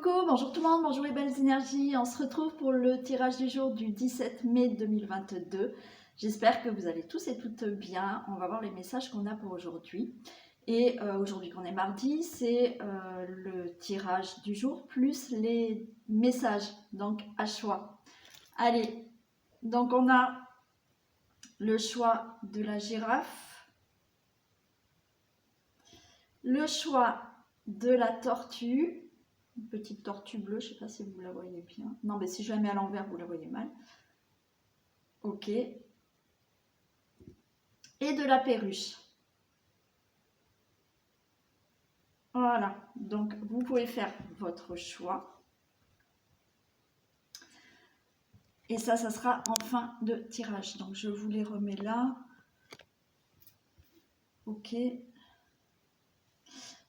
Coucou, bonjour tout le monde, bonjour les belles énergies. On se retrouve pour le tirage du jour du 17 mai 2022. J'espère que vous allez tous et toutes bien. On va voir les messages qu'on a pour aujourd'hui. Et aujourd'hui qu'on est mardi, c'est le tirage du jour plus les messages, donc à choix. Allez, donc on a le choix de la girafe, le choix de la tortue, une petite tortue bleue, je ne sais pas si vous la voyez bien. Non, mais si je la mets à l'envers, vous la voyez mal. Ok. Et de la perruche. Voilà, donc vous pouvez faire votre choix. Et ça sera en fin de tirage. Donc je vous les remets là. Ok.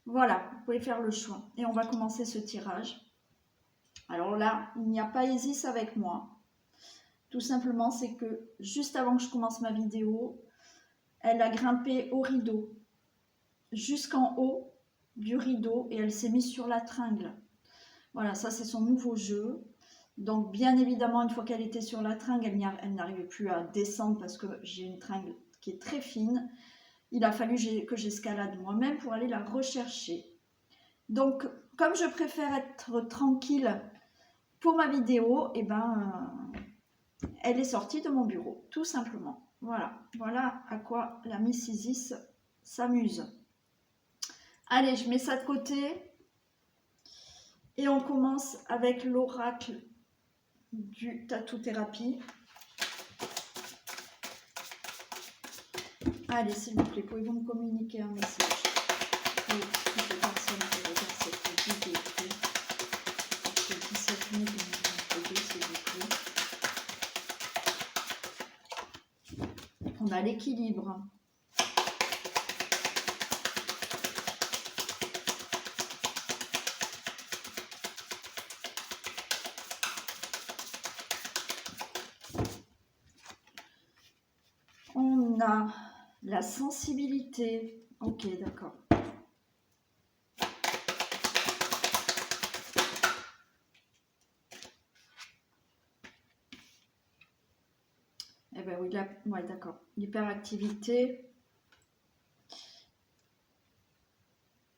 Voilà, vous pouvez faire le choix. Et on va commencer ce tirage. Alors là, il n'y a pas Isis avec moi. Tout simplement, c'est que juste avant que je commence ma vidéo, elle a grimpé au rideau, jusqu'en haut du rideau, et elle s'est mise sur la tringle. Voilà, ça c'est son nouveau jeu. Donc bien évidemment, une fois qu'elle était sur la tringle, elle n'arrivait plus à descendre parce que j'ai une tringle qui est très fine. Il a fallu que j'escalade moi-même pour aller la rechercher. Donc comme je préfère être tranquille pour ma vidéo, et elle est sortie de mon bureau, tout simplement. Voilà à quoi la Miss Isis s'amuse. Allez, je mets ça de côté et on commence avec l'oracle du tattoo thérapie. Allez, s'il vous plaît, pouvez-vous me communiquer un message pour toutes les personnes qui regardent cette vidéo le 17 mai 2022, s'il vous plaît. On a l'équilibre. On a la sensibilité. Ok, d'accord. Eh bien oui, ouais, d'accord. L'hyperactivité.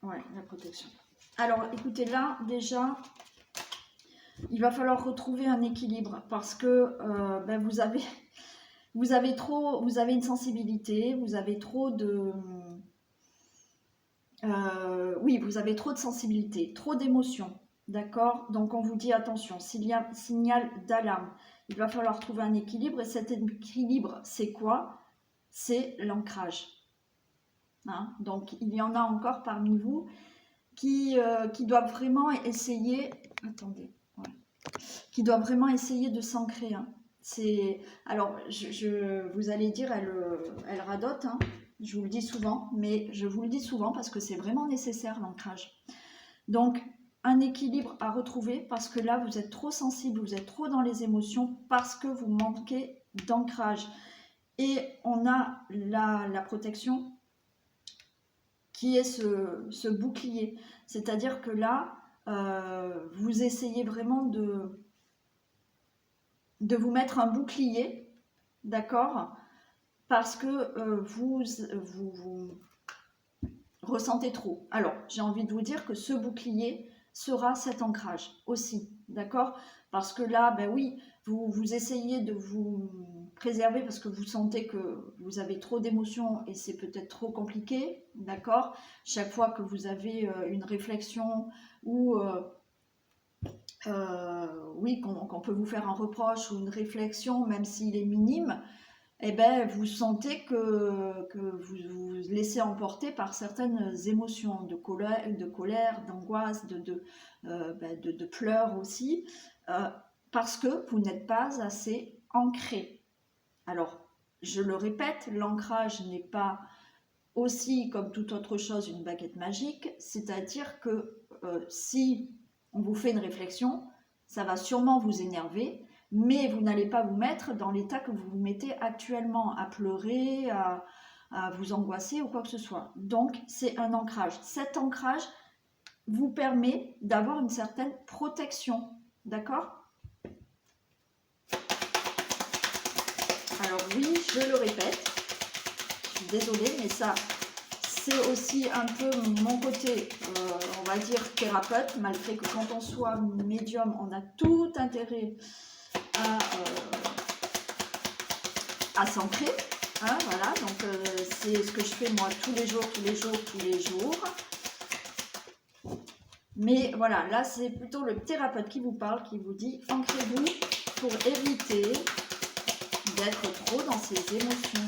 Ouais, la protection. Alors, écoutez, là, déjà, il va falloir retrouver un équilibre parce que vous avez une sensibilité, vous avez trop de... oui, vous avez trop de sensibilité, trop d'émotions, d'accord? Donc on vous dit attention, s'il y a un signal d'alarme, il va falloir trouver un équilibre. Et cet équilibre, c'est quoi? C'est l'ancrage. Hein? Donc il y en a encore parmi vous qui doivent vraiment essayer... Attendez, ouais. Qui doivent vraiment essayer de s'ancrer. Hein. Alors, vous allez dire, elle radote, hein. Je vous le dis souvent, mais je vous le dis souvent parce que c'est vraiment nécessaire l'ancrage. Donc, un équilibre à retrouver parce que là, vous êtes trop sensible, vous êtes trop dans les émotions parce que vous manquez d'ancrage. Et on a la protection qui est ce bouclier. C'est-à-dire que là, vous essayez vraiment de vous mettre un bouclier, d'accord, parce que vous ressentez trop. Alors, j'ai envie de vous dire que ce bouclier sera cet ancrage aussi, d'accord? Parce que là, ben oui, vous essayez de vous préserver parce que vous sentez que vous avez trop d'émotions et c'est peut-être trop compliqué, d'accord? Chaque fois que vous avez une réflexion ou... oui, qu'on peut vous faire un reproche ou une réflexion, même s'il est minime, eh ben, vous sentez que vous vous laissez emporter par certaines émotions de colère, d'angoisse, de pleurs aussi, parce que vous n'êtes pas assez ancré. Alors, je le répète, l'ancrage n'est pas aussi, comme toute autre chose, une baguette magique, c'est-à-dire que si on vous fait une réflexion, ça va sûrement vous énerver, mais vous n'allez pas vous mettre dans l'état que vous vous mettez actuellement, à pleurer, à vous angoisser ou quoi que ce soit. Donc, c'est un ancrage. Cet ancrage, vous permet d'avoir une certaine protection. D'accord? Alors oui, je le répète, je suis désolée, mais ça, c'est aussi un peu mon côté, on va dire, thérapeute, malgré que quand on soit médium, on a tout intérêt à s'ancrer. Hein, voilà, donc c'est ce que je fais moi tous les jours. Mais voilà, là c'est plutôt le thérapeute qui vous parle, qui vous dit ancrez-vous pour éviter d'être trop dans ces émotions.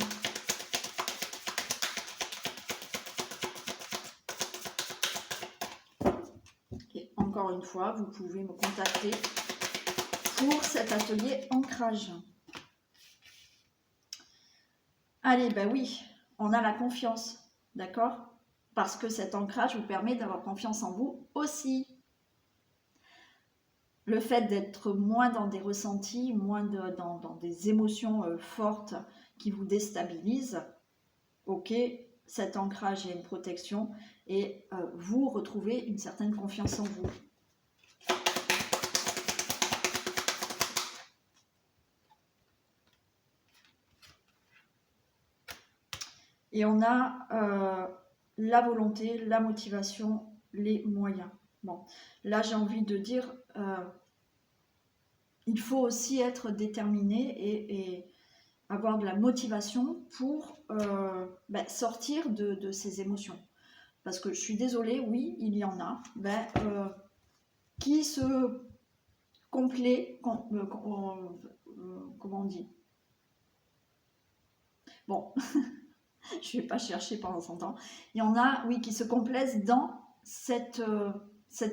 Et encore une fois, vous pouvez me contacter pour cet atelier ancrage. Allez, ben oui, on a la confiance, d'accord? Parce que cet ancrage vous permet d'avoir confiance en vous aussi. Le fait d'être moins dans des ressentis, moins dans des émotions fortes qui vous déstabilisent, ok, cet ancrage est une protection et vous retrouvez une certaine confiance en vous. Et on a la volonté, la motivation, les moyens. Bon, là j'ai envie de dire, il faut aussi être déterminé et avoir de la motivation pour sortir de ces émotions. Parce que je suis désolée, oui, il y en a qui se complaît, comment on dit? Bon, je ne vais pas chercher pendant 100 ans. Il y en a, oui, qui se complaisent dans cette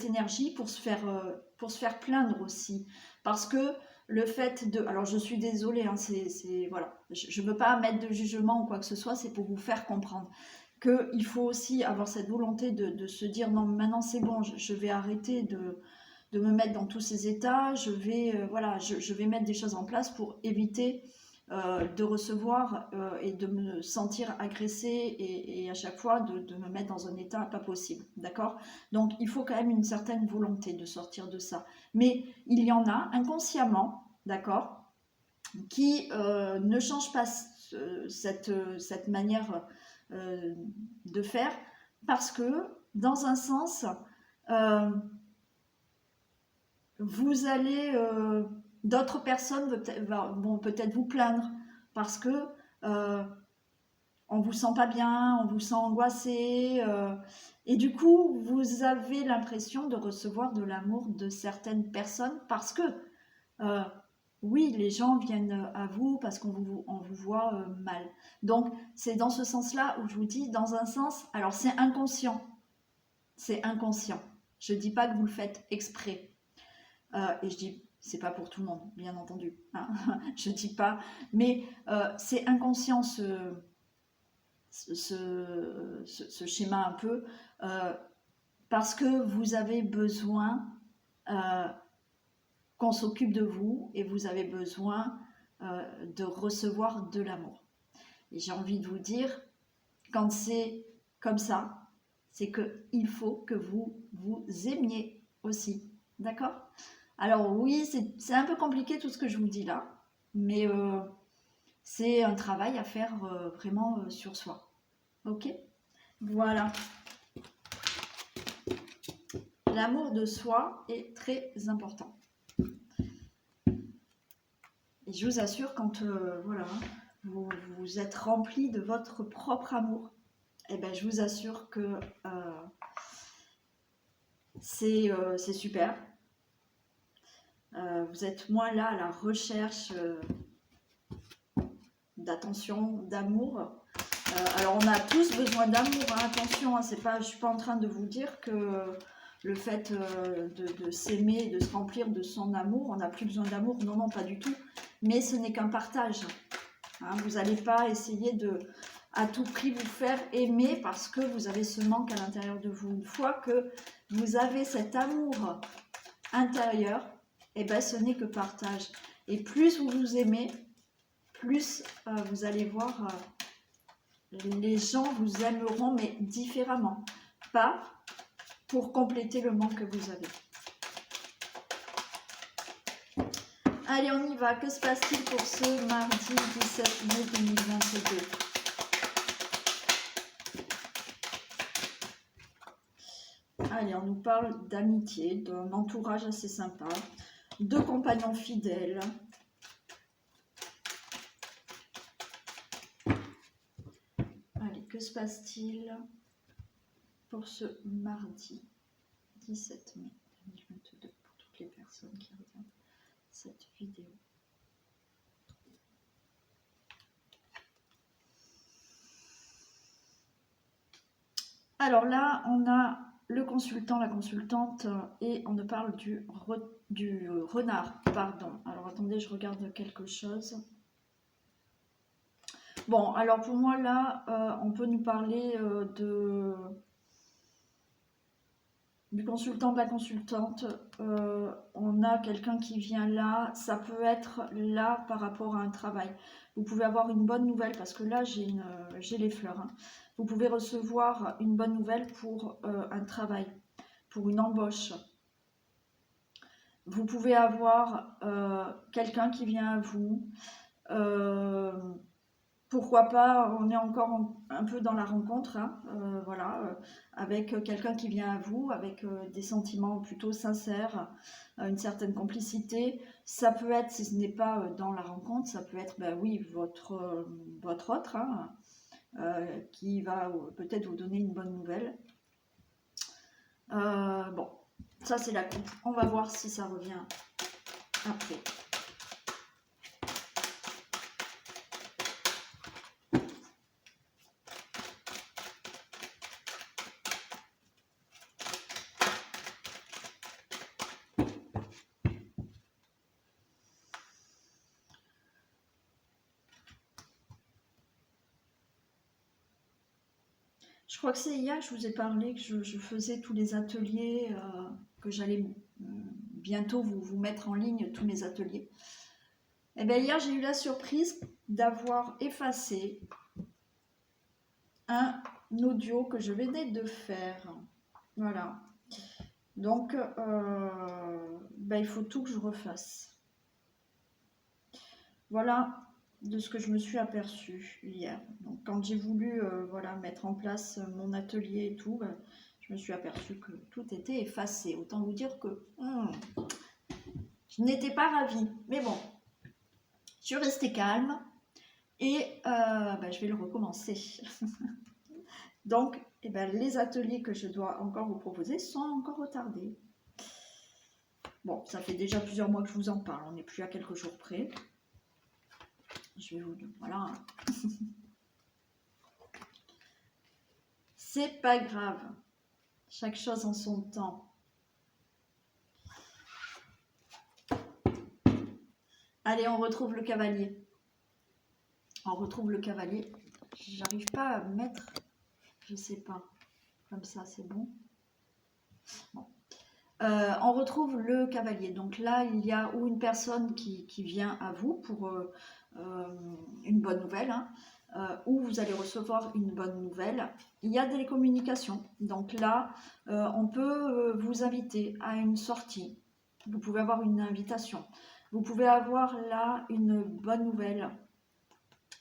énergie pour se faire plaindre aussi. Parce que le fait de... Alors, je suis désolée, hein, voilà, je ne veux pas mettre de jugement ou quoi que ce soit, c'est pour vous faire comprendre qu'il faut aussi avoir cette volonté de se dire, non, maintenant c'est bon, je vais arrêter de me mettre dans tous ces états, je vais mettre des choses en place pour éviter de recevoir et de me sentir agressée et à chaque fois de me mettre dans un état pas possible, d'accord? Donc il faut quand même une certaine volonté de sortir de ça. Mais il y en a inconsciemment, d'accord, qui ne changent pas cette manière de faire parce que dans un sens, vous allez... d'autres personnes vont peut-être vous plaindre parce que on vous sent pas bien, on vous sent angoissé, et du coup vous avez l'impression de recevoir de l'amour de certaines personnes parce que oui, les gens viennent à vous parce qu'on vous voit mal. Donc c'est dans ce sens-là où je vous dis, dans un sens, alors c'est inconscient, je dis pas que vous le faites exprès, et je dis c'est pas pour tout le monde, bien entendu, hein. Je dis pas, mais c'est inconscient ce schéma un peu, parce que vous avez besoin qu'on s'occupe de vous et vous avez besoin de recevoir de l'amour. Et j'ai envie de vous dire, quand c'est comme ça, c'est qu'il faut que vous vous aimiez aussi, d'accord? Alors oui, c'est un peu compliqué tout ce que je vous dis là, mais c'est un travail à faire vraiment sur soi. Ok? Voilà. L'amour de soi est très important. Et je vous assure, quand voilà, vous êtes rempli de votre propre amour, et ben, je vous assure que c'est super. Vous êtes moins là à la recherche d'attention, d'amour. Alors on a tous besoin d'amour, hein, attention, hein, je ne suis pas en train de vous dire que le fait de s'aimer, de se remplir de son amour, on n'a plus besoin d'amour, non, non, pas du tout. Mais ce n'est qu'un partage. Hein, vous n'allez pas essayer de à tout prix vous faire aimer parce que vous avez ce manque à l'intérieur de vous. Une fois que vous avez cet amour intérieur, et ben ce n'est que partage. Et plus vous vous aimez, plus vous allez voir, les gens vous aimeront, mais différemment. Pas pour compléter le manque que vous avez. Allez, on y va. Que se passe-t-il pour ce mardi 17 mai 2022? Allez, on nous parle d'amitié, d'un entourage assez sympa, de compagnons fidèles. Allez, que se passe-t-il pour ce mardi 17 mai 2022 pour toutes les personnes qui regardent cette vidéo? Alors là, on a le consultant, la consultante, et on nous parle du renard, pardon. Alors attendez, je regarde quelque chose. Bon, alors pour moi là, on peut nous parler du consultant, de la consultante. On a quelqu'un qui vient là, ça peut être là par rapport à un travail. Vous pouvez avoir une bonne nouvelle, parce que là j'ai les fleurs, hein. Vous pouvez recevoir une bonne nouvelle pour un travail, pour une embauche. Vous pouvez avoir quelqu'un qui vient à vous. Pourquoi pas, on est encore un peu dans la rencontre, hein, voilà, avec quelqu'un qui vient à vous, avec des sentiments plutôt sincères, une certaine complicité. Ça peut être, si ce n'est pas dans la rencontre, ça peut être, ben oui, votre autre, hein, qui va peut-être vous donner une bonne nouvelle. Bon, ça c'est la coupe. On va voir si ça revient après. Je crois que c'est hier que je vous ai parlé que je faisais tous les ateliers, que j'allais bientôt vous mettre en ligne tous mes ateliers. Et bien hier, j'ai eu la surprise d'avoir effacé un audio que je venais de faire. Voilà. Donc, ben, il faut tout que je refasse. Voilà de ce que je me suis aperçue hier. Donc, quand j'ai voulu voilà, mettre en place mon atelier et tout, ben, je me suis aperçue que tout était effacé. Autant vous dire que je n'étais pas ravie. Mais bon, je suis restée calme et ben, je vais le recommencer. Donc, eh ben, les ateliers que je dois encore vous proposer sont encore retardés. Bon, ça fait déjà plusieurs mois que je vous en parle. On n'est plus à quelques jours près. Je vais vous dire, voilà. C'est pas grave. Chaque chose en son temps. Allez, on retrouve le cavalier. On retrouve le cavalier. J'arrive pas à mettre, je sais pas. Comme ça, c'est bon. Bon. On retrouve le cavalier. Donc là, il y a ou une personne qui vient à vous pour une bonne nouvelle, hein, ou vous allez recevoir une bonne nouvelle. Il y a des communications. Donc là, on peut vous inviter à une sortie. Vous pouvez avoir une invitation. Vous pouvez avoir là une bonne nouvelle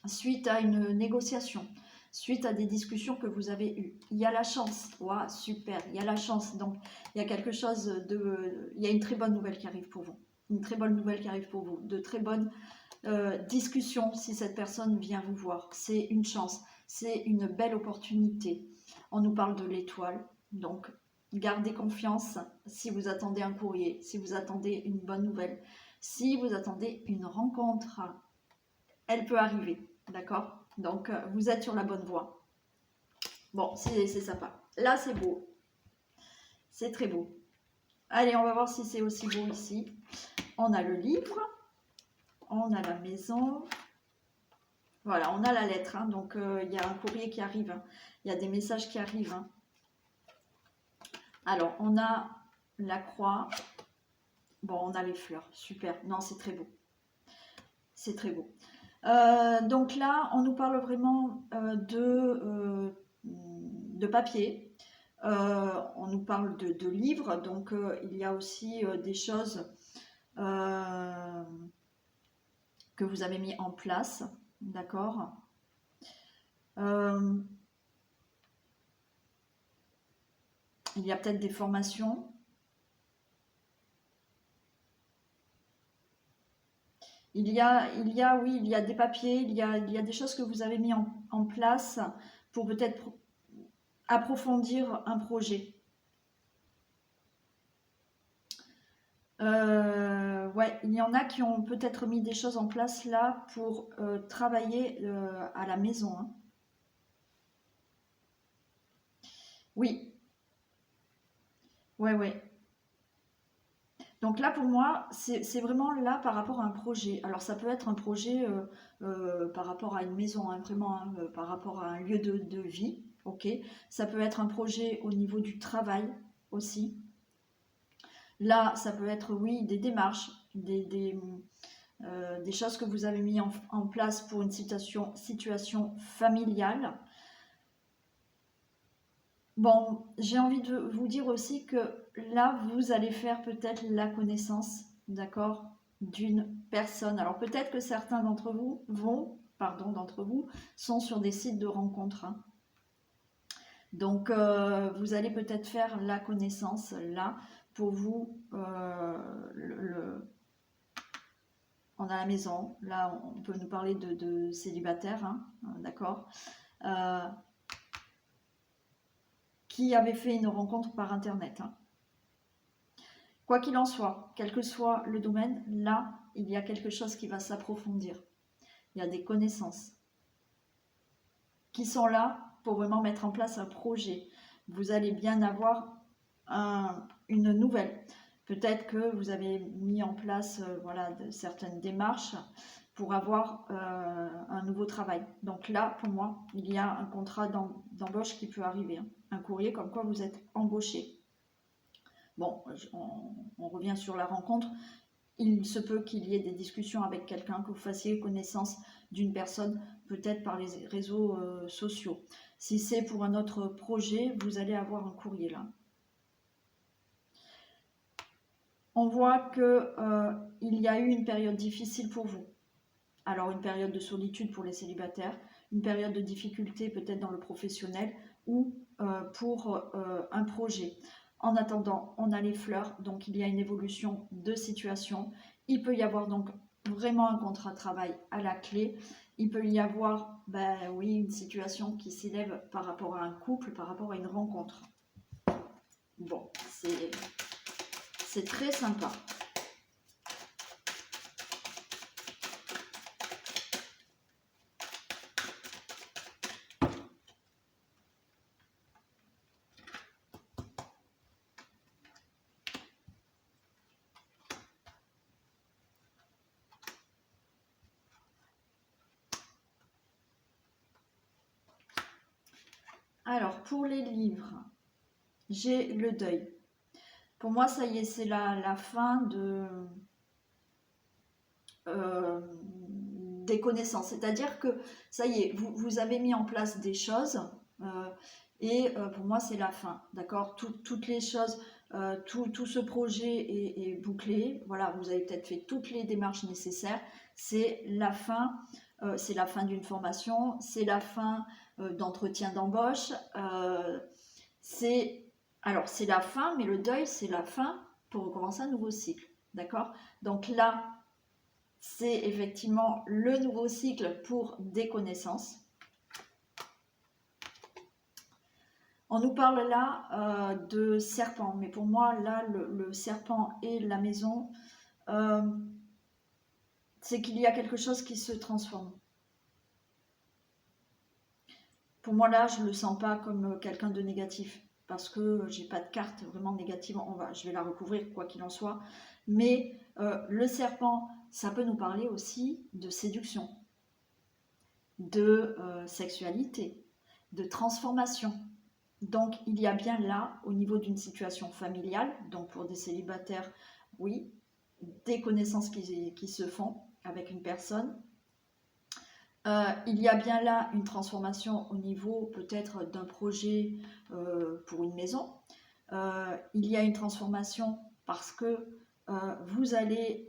suite à une négociation, suite à des discussions que vous avez eues. Il y a la chance. Wow, super, il y a la chance. Donc, il y a quelque chose de... Il y a une très bonne nouvelle qui arrive pour vous. Une très bonne nouvelle qui arrive pour vous. De très bonnes discussions si cette personne vient vous voir. C'est une chance. C'est une belle opportunité. On nous parle de l'étoile. Donc, gardez confiance si vous attendez un courrier, si vous attendez une bonne nouvelle, si vous attendez une rencontre. Elle peut arriver. D'accord? Donc, vous êtes sur la bonne voie. Bon, c'est sympa. Là, c'est beau. C'est très beau. Allez, on va voir si c'est aussi beau ici. On a le livre. On a la maison. Voilà, on a la lettre. Hein, donc, il y a un courrier qui arrive. Hein, il y a des messages qui arrivent. Hein. Alors, on a la croix. Bon, on a les fleurs. Super. Non, c'est très beau. C'est très beau. Donc là, on nous parle vraiment de papier, On nous parle de livres, donc il y a aussi des choses que vous avez mis en place, d'accord. Il y a peut-être des formations. Oui, il y a des papiers, il y a des choses que vous avez mis en place pour peut-être approfondir un projet. Ouais, il y en a qui ont peut-être mis des choses en place là pour travailler à la maison, hein. Oui, ouais, ouais. Donc là, pour moi, c'est vraiment là par rapport à un projet. Alors, ça peut être un projet par rapport à une maison, hein, vraiment, hein, par rapport à un lieu de vie, ok. Ça peut être un projet au niveau du travail aussi. Là, ça peut être, oui, des démarches, des choses que vous avez mis en place pour une situation familiale. Bon, j'ai envie de vous dire aussi que là, vous allez faire peut-être la connaissance, d'accord, d'une personne. Alors peut-être que certains d'entre vous sont sur des sites de rencontres, hein. Donc vous allez peut-être faire la connaissance là pour vous. On a la maison, là on peut nous parler de célibataire, hein, d'accord, euh, qui avait fait une rencontre par internet, hein. Quoi qu'il en soit, quel que soit le domaine, là, il y a quelque chose qui va s'approfondir. Il y a des connaissances qui sont là pour vraiment mettre en place un projet. Vous allez bien avoir une nouvelle. Peut-être que vous avez mis en place voilà, certaines démarches pour avoir un nouveau travail. Donc là, pour moi, il y a un contrat d'embauche qui peut arriver, hein. Un courrier comme quoi vous êtes embauché. Bon, on revient sur la rencontre. Il se peut qu'il y ait des discussions avec quelqu'un, que vous fassiez connaissance d'une personne, peut-être par les réseaux sociaux. Si c'est pour un autre projet, vous allez avoir un courrier là. On voit qu'il y a eu une période difficile pour vous. Alors une période de solitude pour les célibataires, une période de difficulté peut-être dans le professionnel ou pour un projet. En attendant, on a les fleurs, donc il y a une évolution de situation. Il peut y avoir donc vraiment un contrat de travail à la clé. Il peut y avoir, ben oui, une situation qui s'élève par rapport à un couple, par rapport à une rencontre. Bon, c'est très sympa. Alors, pour les livres, j'ai le deuil. Pour moi, ça y est, c'est la fin des connaissances. C'est-à-dire que, ça y est, vous avez mis en place des choses et pour moi, c'est la fin. D'accord, toutes les choses, tout ce projet est bouclé. Voilà, vous avez peut-être fait toutes les démarches nécessaires. C'est la fin. C'est la fin d'une formation. C'est la fin d'entretien d'embauche. C'est la fin, mais le deuil, c'est la fin pour recommencer un nouveau cycle. D'accord? Donc là, c'est effectivement le nouveau cycle pour des connaissances. On nous parle là de serpent, mais pour moi, là, le serpent et la maison, c'est qu'il y a quelque chose qui se transforme. Pour moi, là, je ne le sens pas comme quelqu'un de négatif, parce que j'ai pas de carte vraiment négative. Je vais la recouvrir, quoi qu'il en soit. Mais le serpent, ça peut nous parler aussi de séduction, de sexualité, de transformation. Donc, il y a bien là, au niveau d'une situation familiale, donc pour des célibataires, oui, des connaissances qui se font avec une personne. Il y a bien là une transformation au niveau peut-être d'un projet pour une maison. Il y a une transformation parce que vous allez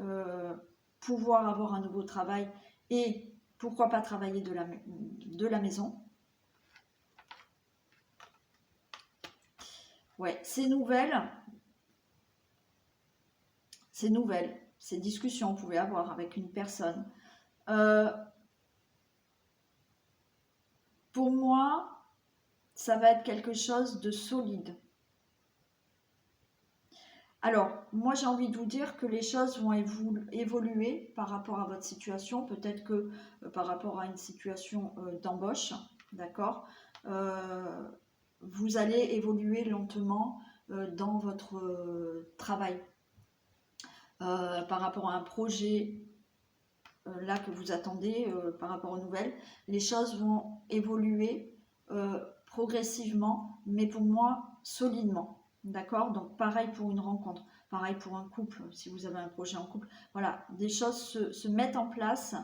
pouvoir avoir un nouveau travail et pourquoi pas travailler de la maison. Ouais, ces discussions que vous pouvez avoir avec une personne, pour moi, ça va être quelque chose de solide. Alors, moi j'ai envie de vous dire que les choses vont évoluer par rapport à votre situation, peut-être que par rapport à une situation d'embauche, d'accord, vous allez évoluer lentement dans votre travail. Par rapport à un projet là que vous attendez, par rapport aux nouvelles, les choses vont évoluer progressivement, mais pour moi solidement. D'accord? Donc pareil pour une rencontre, pareil pour un couple, si vous avez un projet en couple. Voilà, des choses se mettent en place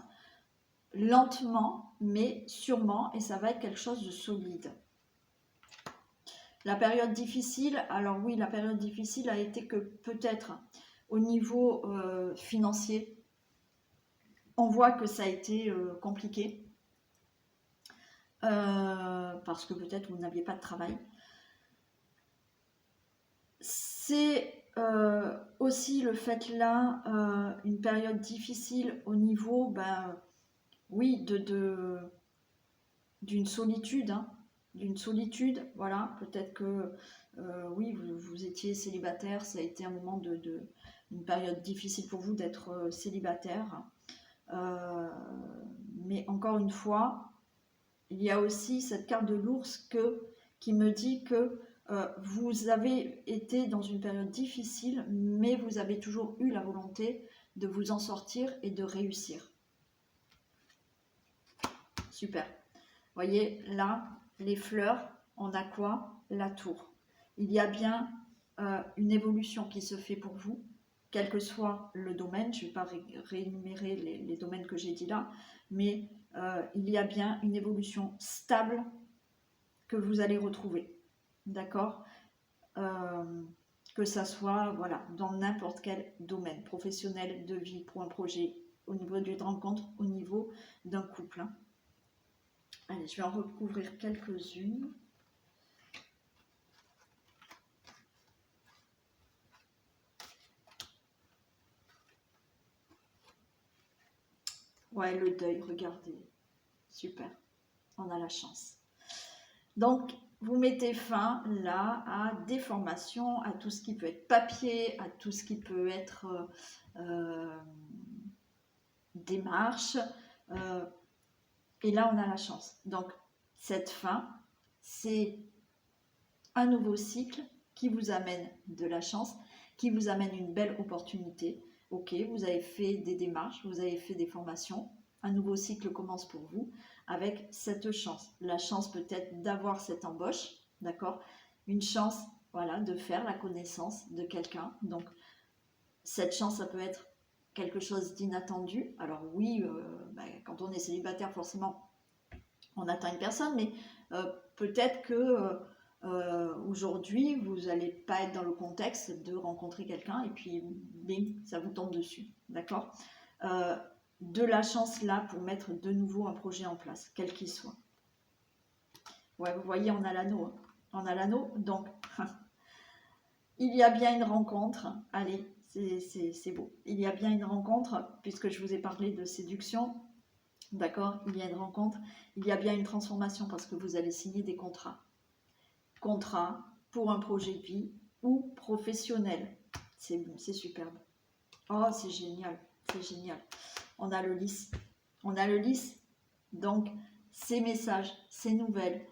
lentement, mais sûrement, et ça va être quelque chose de solide. La période difficile, alors oui, la période difficile a été que peut-être au niveau financier, on voit que ça a été compliqué. Parce que peut-être vous n'aviez pas de travail. C'est aussi le fait là, une période difficile au niveau, oui, d'une solitude, hein, d'une solitude, voilà, peut-être que oui, vous étiez célibataire, ça a été un moment une période difficile pour vous d'être célibataire, mais encore une fois, il y a aussi cette carte de l'ours qui me dit que vous avez été dans une période difficile, mais vous avez toujours eu la volonté de vous en sortir et de réussir. Super. Vous voyez, là, les fleurs, on a quoi? La tour. Il y a bien une évolution qui se fait pour vous, quel que soit le domaine. Je ne vais pas réénumérer les domaines que j'ai dit là, mais il y a bien une évolution stable que vous allez retrouver. D'accord? Que ça soit voilà, dans n'importe quel domaine, professionnel, de vie, pour un projet, au niveau d'une rencontre, au niveau d'un couple. Hein. Allez, je vais en recouvrir quelques-unes. Ouais, le deuil, regardez. Super, on a la chance. Donc, vous mettez fin là à des formations, à tout ce qui peut être papier, à tout ce qui peut être démarche. Et là, on a la chance. Donc, cette fin, c'est un nouveau cycle qui vous amène de la chance, qui vous amène une belle opportunité. Ok, vous avez fait des démarches, vous avez fait des formations. Un nouveau cycle commence pour vous avec cette chance. La chance peut-être d'avoir cette embauche, d'accord? Une chance, voilà, de faire la connaissance de quelqu'un. Donc, cette chance, ça peut être quelque chose d'inattendu. Alors oui, quand on est célibataire, forcément, on attend une personne, mais peut-être que aujourd'hui, vous n'allez pas être dans le contexte de rencontrer quelqu'un et puis, bing, ça vous tombe dessus, d'accord? De la chance là pour mettre de nouveau un projet en place, quel qu'il soit. Ouais, vous voyez, on a l'anneau. Hein. On a l'anneau, donc il y a bien une rencontre. Allez, c'est beau. Il y a bien une rencontre, puisque je vous ai parlé de séduction. D'accord? Il y a une rencontre. Il y a bien une transformation parce que vous allez signer des contrats. Contrats pour un projet de vie ou professionnel. C'est superbe. Oh, c'est génial. C'est génial. On a le lys. On a le lys. Donc, ces messages, ces nouvelles,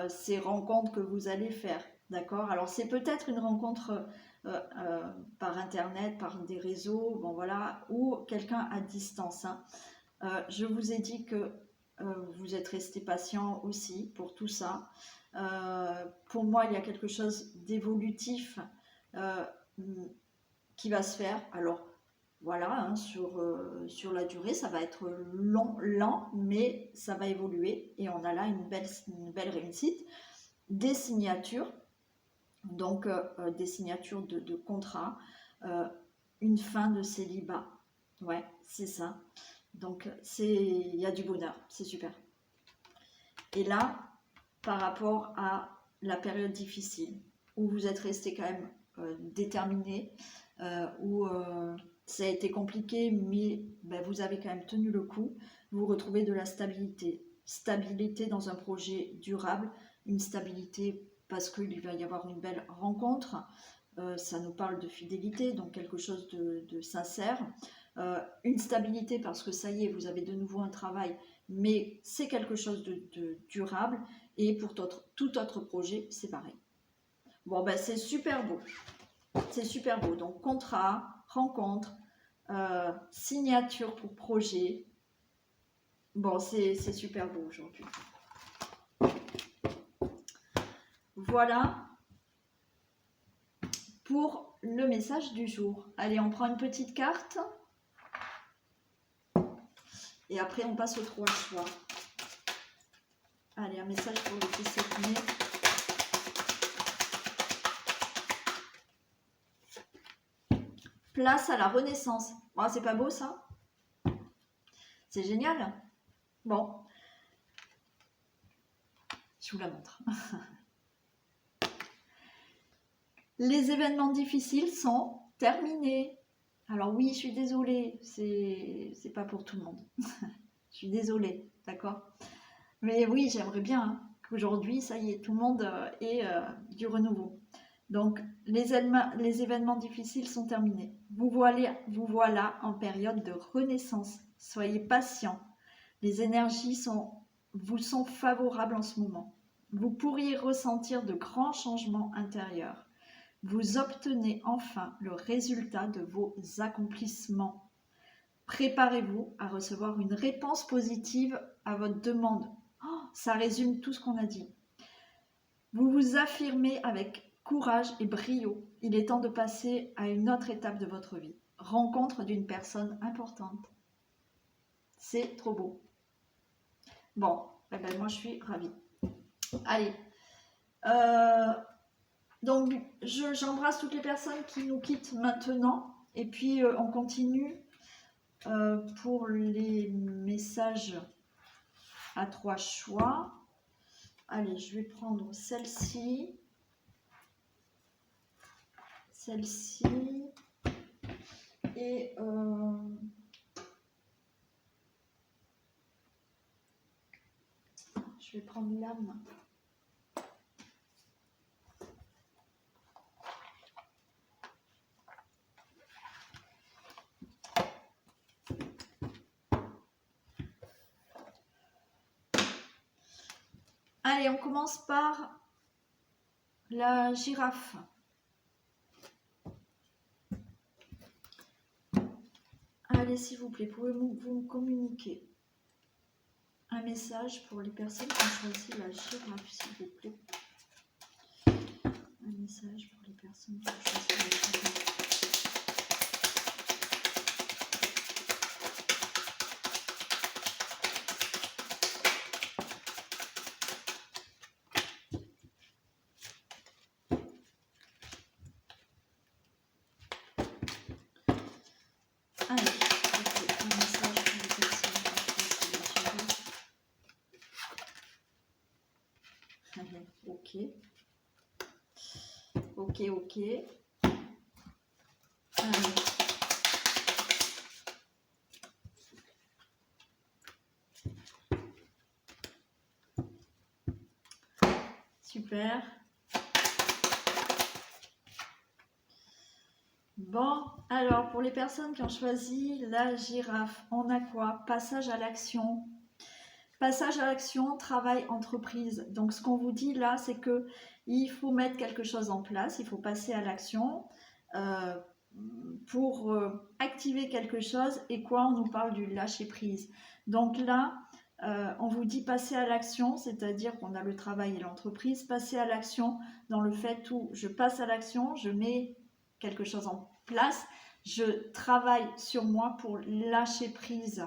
ces rencontres que vous allez faire. D'accord? Alors, c'est peut-être une rencontre par Internet, par des réseaux, bon voilà, ou quelqu'un à distance. Hein. Je vous ai dit que vous êtes resté patient aussi pour tout ça. Pour moi, il y a quelque chose d'évolutif qui va se faire. Alors, voilà, hein, sur la durée, ça va être lent, mais ça va évoluer et on a là une belle réussite. Des signatures, donc des signatures de contrat, une fin de célibat. Ouais, c'est ça. Donc il y a du bonheur, c'est super. Et là, par rapport à la période difficile, où vous êtes resté quand même déterminé, où ça a été compliqué, mais ben, vous avez quand même tenu le coup, vous retrouvez de la stabilité. Stabilité dans un projet durable, une stabilité parce qu'il va y avoir une belle rencontre, ça nous parle de fidélité, donc quelque chose de sincère. Une stabilité parce que ça y est, vous avez de nouveau un travail, mais c'est quelque chose de durable. Et pour tout autre projet, c'est pareil. Bon, ben c'est super beau. C'est super beau. Donc, contrat, rencontre, signature pour projet. Bon, c'est super beau aujourd'hui. Voilà pour le message du jour. Allez, on prend une petite carte. Et après, on passe aux 3 choix. Allez, un message pour le 17 mai. Place à la renaissance. Oh, c'est pas beau ça? C'est génial. Bon. Je vous la montre. Les événements difficiles sont terminés. Alors oui, je suis désolée, c'est pas pour tout le monde. Je suis désolée, d'accord? Mais oui, j'aimerais bien hein, qu'aujourd'hui, ça y est, tout le monde ait du renouveau. Donc, les événements difficiles sont terminés. Vous voilà en période de renaissance. Soyez patient. Les énergies vous sont favorables en ce moment. Vous pourriez ressentir de grands changements intérieurs. Vous obtenez enfin le résultat de vos accomplissements. Préparez-vous à recevoir une réponse positive à votre demande. Oh, ça résume tout ce qu'on a dit. Vous vous affirmez avec courage et brio. Il est temps de passer à une autre étape de votre vie. Rencontre d'une personne importante. C'est trop beau. Bon, eh ben moi je suis ravie. Allez. Donc, j'embrasse toutes les personnes qui nous quittent maintenant. Et puis, on continue pour les messages à 3 choix. Allez, je vais prendre celle-ci. Celle-ci. Et je vais prendre l'âme. Allez, on commence par la girafe. Allez, s'il vous plaît, pouvez-vous me communiquer un message pour les personnes qui ont choisi la girafe, s'il vous plaît. Un message pour les personnes qui ont choisi la girafe. Ok. Allez. Super. Bon, alors pour les personnes qui ont choisi la girafe, on a quoi? Passage à l'action. Passage à l'action, travail, entreprise. Donc ce qu'on vous dit là, c'est que il faut mettre quelque chose en place, il faut passer à l'action pour activer quelque chose. Et quoi? On nous parle du lâcher prise. Donc là, on vous dit passer à l'action, c'est-à-dire qu'on a le travail et l'entreprise. Passer à l'action dans le fait où je passe à l'action, je mets quelque chose en place, Je travaille sur moi pour lâcher prise.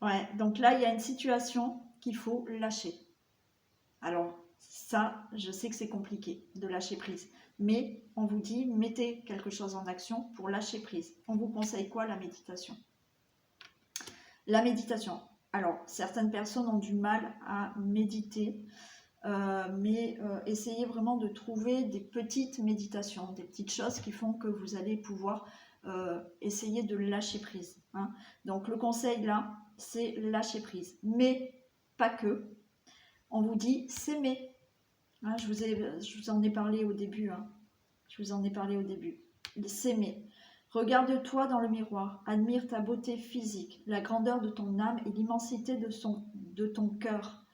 Ouais, donc là, il y a une situation qu'il faut lâcher. Alors, ça, je sais que c'est compliqué de lâcher prise. Mais on vous dit, mettez quelque chose en action pour lâcher prise. On vous conseille quoi? La méditation. La méditation. Alors, certaines personnes ont du mal à méditer, mais essayez vraiment de trouver des petites méditations, des petites choses qui font que vous allez pouvoir essayer de lâcher prise. Hein. Donc, le conseil là, c'est lâcher prise. Mais pas que. On vous dit s'aimer. Hein, je vous en ai parlé au début. Hein. Je vous en ai parlé au début. S'aimer. Regarde-toi dans le miroir, admire ta beauté physique, la grandeur de ton âme et l'immensité de ton cœur.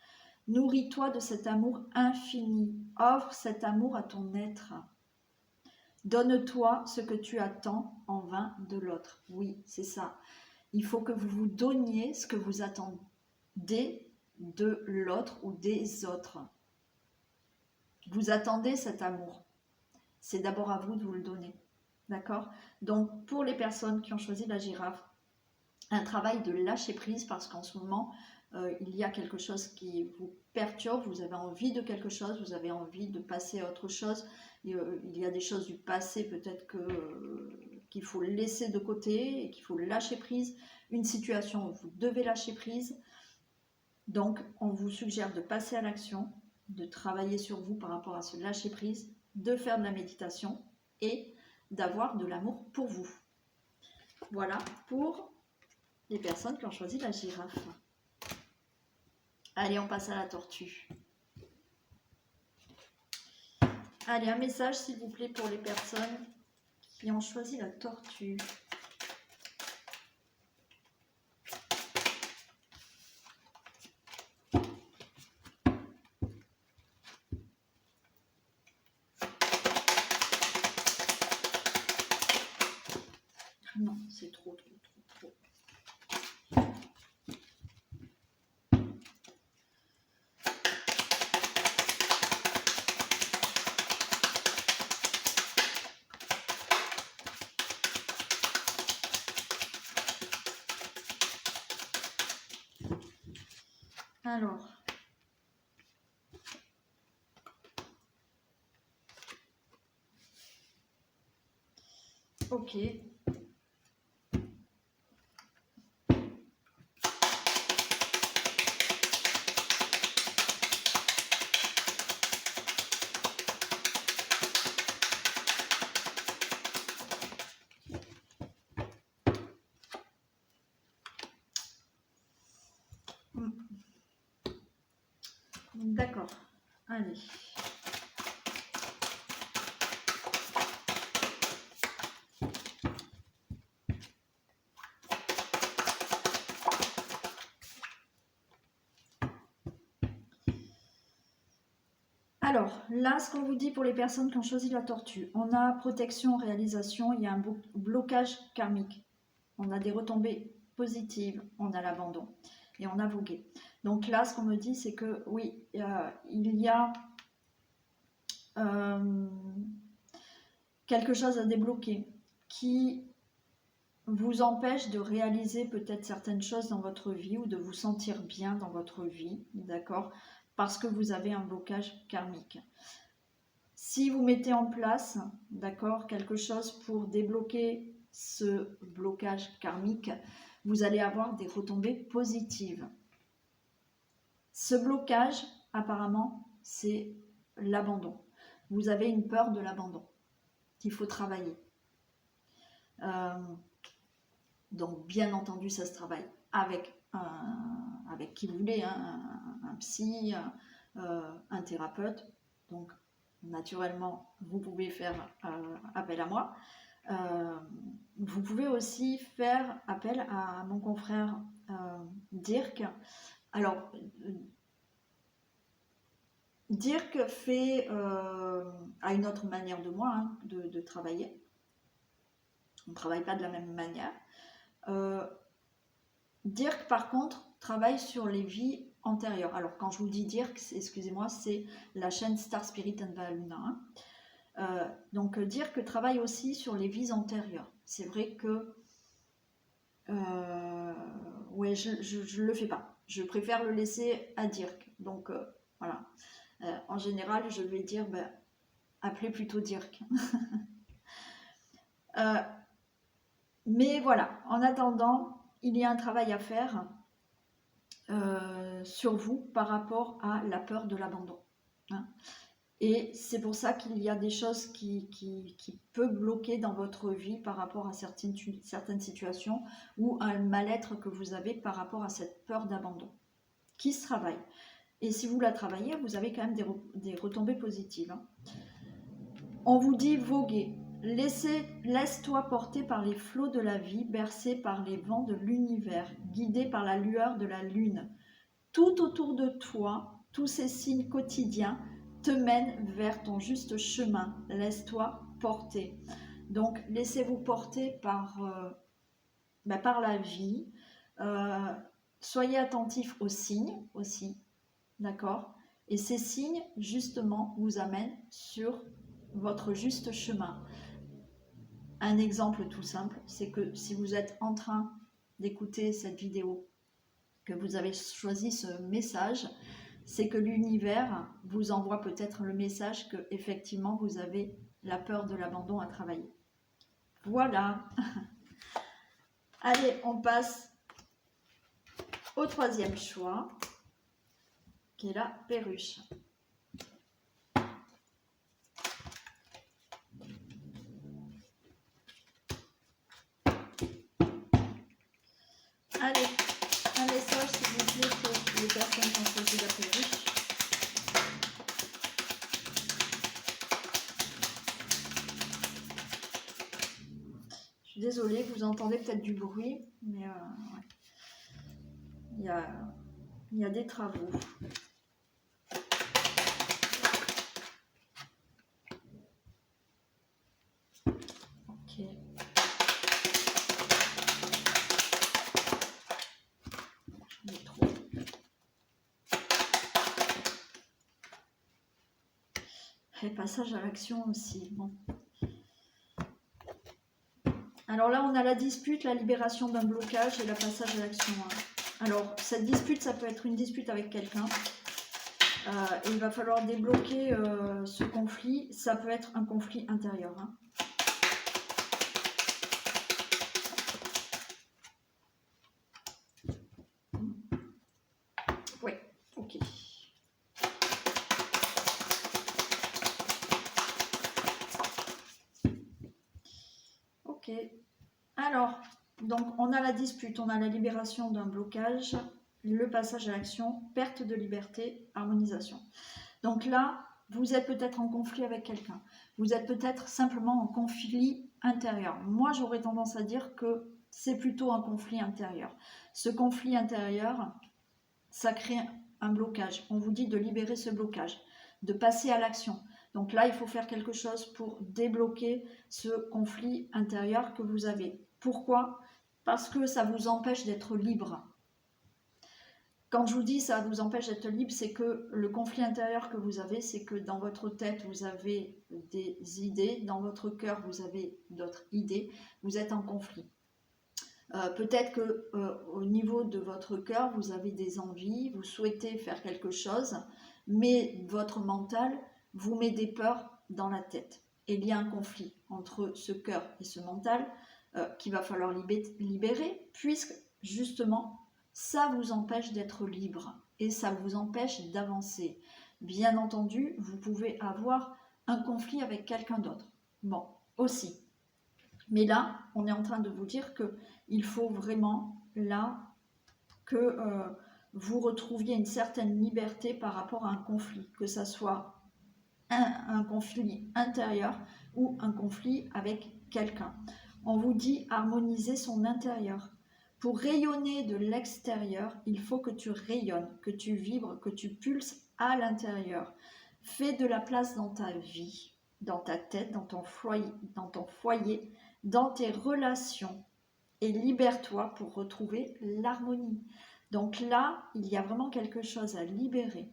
Nourris-toi de cet amour infini. Offre cet amour à ton être. Donne-toi ce que tu attends en vain de l'autre. Oui, c'est ça. Il faut que vous vous donniez ce que vous attendez de l'autre ou des autres. Vous attendez cet amour. C'est d'abord à vous de vous le donner. D'accord? Donc, pour les personnes qui ont choisi la girafe, un travail de lâcher prise parce qu'en ce moment, il y a quelque chose qui vous perturbe, vous avez envie de quelque chose, vous avez envie de passer à autre chose. Il y a des choses du passé peut-être qu'il faut laisser de côté et qu'il faut lâcher prise. Une situation où vous devez lâcher prise. Donc, on vous suggère de passer à l'action, de travailler sur vous par rapport à ce lâcher prise, de faire de la méditation et d'avoir de l'amour pour vous. Voilà pour les personnes qui ont choisi la girafe. Allez, on passe à la tortue. Allez, un message s'il vous plaît pour les personnes qui ont choisi la tortue. Non, c'est trop. Alors, ok. D'accord. Allez. Alors, là, ce qu'on vous dit pour les personnes qui ont choisi la tortue, on a protection, réalisation, il y a un blocage karmique. On a des retombées positives, on a l'abandon et on a vogué. Donc là, ce qu'on me dit, c'est que oui, il y a quelque chose à débloquer qui vous empêche de réaliser peut-être certaines choses dans votre vie ou de vous sentir bien dans votre vie, d'accord? Parce que vous avez un blocage karmique. Si vous mettez en place, d'accord, quelque chose pour débloquer ce blocage karmique, vous allez avoir des retombées positives. Ce blocage, apparemment, c'est l'abandon. Vous avez une peur de l'abandon qu'il faut travailler. Donc, bien entendu, ça se travaille avec qui vous voulez, hein, un psy, un thérapeute. Donc, naturellement, vous pouvez faire appel à moi. Vous pouvez aussi faire appel à mon confrère Dirk. Alors, Dirk fait a une autre manière de moi hein, de travailler. On ne travaille pas de la même manière. Dirk, par contre, travaille sur les vies antérieures. Alors, quand je vous dis Dirk, excusez-moi, c'est la chaîne Star Spirit and Valuna. Donc dire que travaille aussi sur les vies antérieures. C'est vrai que ouais, je le fais pas. Je préfère le laisser à Dirk. Donc voilà. En général, je vais dire, ben, appelez plutôt Dirk. Mais voilà, en attendant, il y a un travail à faire sur vous par rapport à la peur de l'abandon. Hein. Et c'est pour ça qu'il y a des choses qui peuvent bloquer dans votre vie par rapport à certaines situations ou un mal-être que vous avez par rapport à cette peur d'abandon qui se travaille. Et si vous la travaillez, vous avez quand même des retombées positives. Hein. On vous dit voguer. Laisse-toi porter par les flots de la vie, bercé par les vents de l'univers, guidé par la lueur de la lune. Tout autour de toi, tous ces signes quotidiens te mènent vers ton juste chemin. Laisse-toi porter. Donc, laissez-vous porter par la vie. Soyez attentifs aux signes aussi, d'accord ? Et ces signes, justement, vous amènent sur votre juste chemin. Un exemple tout simple, c'est que si vous êtes en train d'écouter cette vidéo, que vous avez choisi ce message, c'est que l'univers vous envoie peut-être le message que effectivement vous avez la peur de l'abandon à travailler. Voilà. Allez, on passe au troisième choix, qui est la perruche. Allez, un message s'il vous plaît pour les personnes qui ont choisi la perruche. Je suis désolée, vous entendez peut-être du bruit, mais ouais. Il y a des travaux. Ok. J'en ai trop. Et passage à l'action aussi. Bon. Alors là, on a la dispute, la libération d'un blocage et le passage à l'action. Alors, cette dispute, ça peut être une dispute avec quelqu'un. Et il va falloir débloquer ce conflit. Ça peut être un conflit intérieur. Hein. Oui, ok. Ok. Alors, donc on a la dispute, on a la libération d'un blocage, le passage à l'action, perte de liberté, harmonisation. Donc là, vous êtes peut-être en conflit avec quelqu'un. Vous êtes peut-être simplement en conflit intérieur. Moi, j'aurais tendance à dire que c'est plutôt un conflit intérieur. Ce conflit intérieur, ça crée un blocage. On vous dit de libérer ce blocage, de passer à l'action. Donc là, il faut faire quelque chose pour débloquer ce conflit intérieur que vous avez. Pourquoi ? Parce que ça vous empêche d'être libre. Quand je vous dis ça vous empêche d'être libre, c'est que le conflit intérieur que vous avez, c'est que dans votre tête, vous avez des idées, dans votre cœur, vous avez d'autres idées, vous êtes en conflit. Peut-être qu'au niveau de votre cœur, vous avez des envies, vous souhaitez faire quelque chose, mais votre mental vous met des peurs dans la tête. Et il y a un conflit entre ce cœur et ce mental qu'il va falloir libérer, puisque justement, ça vous empêche d'être libre et ça vous empêche d'avancer. Bien entendu, vous pouvez avoir un conflit avec quelqu'un d'autre. Bon, aussi. Mais là, on est en train de vous dire qu'il faut vraiment, là, que vous retrouviez une certaine liberté par rapport à un conflit, que ça soit un conflit intérieur ou un conflit avec quelqu'un. On vous dit harmoniser son intérieur. Pour rayonner de l'extérieur, il faut que tu rayonnes, que tu vibres, que tu pulses à l'intérieur. Fais de la place dans ta vie, dans ta tête, dans ton foyer, dans tes relations et libère-toi pour retrouver l'harmonie. Donc là, il y a vraiment quelque chose à libérer.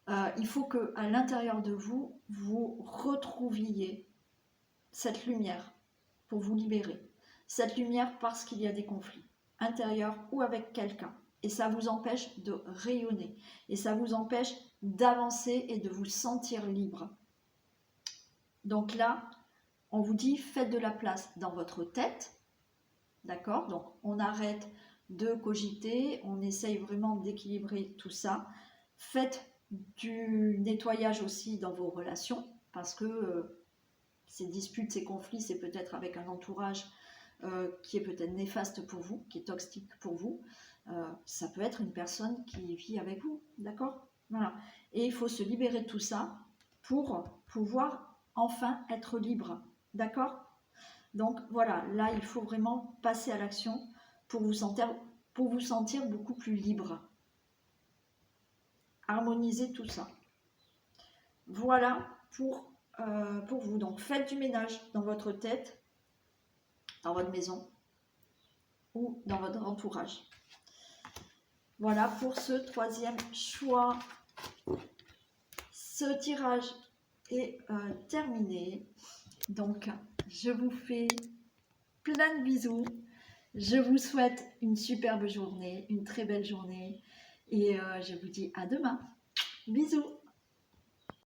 il faut qu'à l'intérieur de vous, vous retrouviez cette lumière pour vous libérer. Cette lumière parce qu'il y a des conflits intérieurs ou avec quelqu'un. Et ça vous empêche de rayonner. Et ça vous empêche d'avancer et de vous sentir libre. Donc là, on vous dit, faites de la place dans votre tête. D'accord? Donc, on arrête de cogiter. On essaye vraiment d'équilibrer tout ça. Faites du nettoyage aussi dans vos relations. Parce que ces disputes, ces conflits, c'est peut-être avec un entourage qui est peut-être néfaste pour vous, qui est toxique pour vous. Ça peut être une personne qui vit avec vous, d'accord? Voilà. Et il faut se libérer de tout ça pour pouvoir enfin être libre, d'accord? Donc voilà, là il faut vraiment passer à l'action pour vous sentir beaucoup plus libre. Harmoniser tout ça. Voilà pour vous. Donc faites du ménage dans votre tête, dans votre maison ou dans votre entourage. Voilà pour ce troisième choix. Ce tirage est terminé. Donc, je vous fais plein de bisous. Je vous souhaite une superbe journée, une très belle journée. Et je vous dis à demain. Bisous.